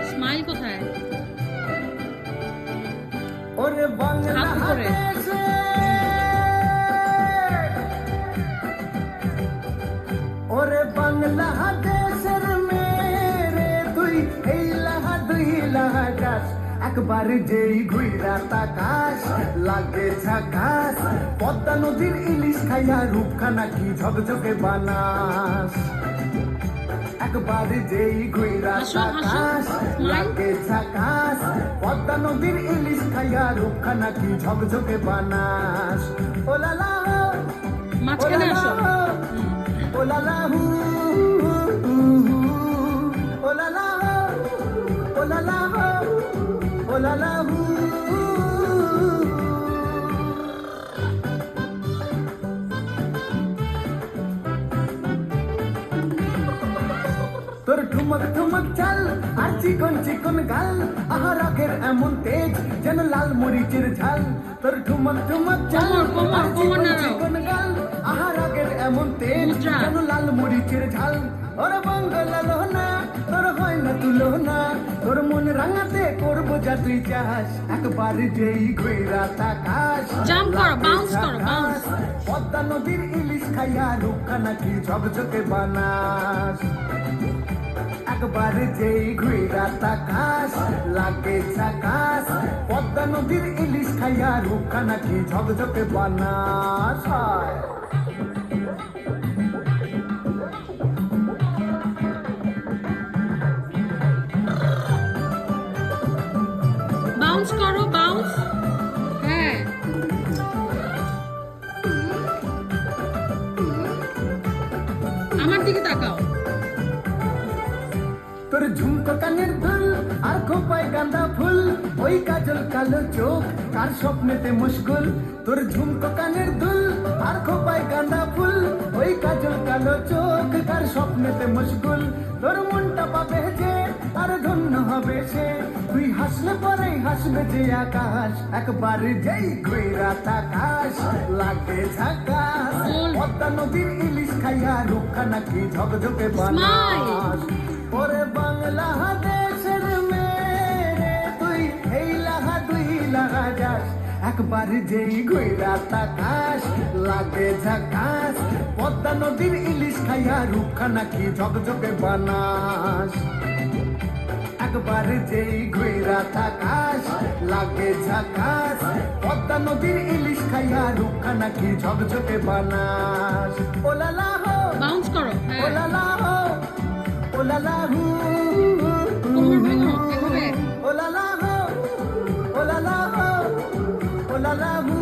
Smile কোথায়? ওরে বাংলাদেশে ওরে বাংলাদেশের মেরে তুই এই লাহা দুই লাহা গাছ একবার যেই ঘুইরা তাকাস লাগে ঝাকাস পদ্মা নদীর ইলিশ খাইয়া রূপখানা কি ঝকঝকে বানাস একবার যেই ঘুইরা তাকাস লাগে ঝাকাস পদ্মা নদীর ইলিশ খাইয়া রূপখানা কি ঝকঝকে বানাস ওলালা মাঝখানে আসো। ওলালা হু ওলালা ওলালা ওলালা হু তোর ঠুমক ঠুমক চাল আর চিকন চিকন গাল আহারাগের এমন তেজ যেন লাল মরিচের ঝাল তোর ঠুমক ঠুমক চাল আর চিকন চিকন গাল আহারাগের এমন তেজ যেন লাল মরিচের ঝাল ওরে বাংলা লোনা তোর হয় না তুলনা তোর মন রাঙাতে করবো যা তুই চাস একবার যেই ঘুইরা তাকাস জাম্প করো, বাউন্স করো, বাউন্স। পদ্মা নদীর ইলিশ খাইয়া রূপখানা কি ঝকঝকে বানাস একবার যেই ঘুইরা তাকাস লাগে ঝাকাস পদ্মা নদীর ইলিশ খাইয়া রূপখানা কি ঝকঝকে বানাস বাউন্স করো, বাউন্স। হ্যাঁ, আমার দিকে তাকাও। তোর ঝুমকো কানের দুল আর খোপায় গাঁদা ফুল ওই কাজল কালো চোখ কার স্বপ্নেতে মুশকুল তোর ঝুমকো কানের দুল আর খোপায় গাঁদা ফুল ওই কাজল কালো চোখ কার স্বপ্নেতে মুশকুল তোর মনটা পাবে যে আর ধন্য হবে সে তুই হাসলে পরে হাসবে যে আকাশ একবার যেই ঘুইরা তাকাস লাগে ঝাকাস পদ্মা নদীর ইলিশ খাইয়া রূপখানা কি ঝকঝকে বানাস ওরে বাংলাদেশের মেরে তুই এই লাহা দুই লাহা যাস একবার যেই ঘুইরা তাকাস লাগে ঝাকাস পদ্মা নদীর ইলিশ খাইয়া রূপখানা কি ঝকঝকে বানাস একবার যেই ঘুইরা তাকাস লাগে ঝাকাস পদ্মা নদীর ইলিশ খাইয়া রূপখানা কি ঝকঝকে বানাস ওলালা হো বাউন্স করো। হ্যাঁ, ওলালা হো ওলালা হু কোমর ভেঙো, এভাবে। ওলালা হো ওলালা হো ওলালা হু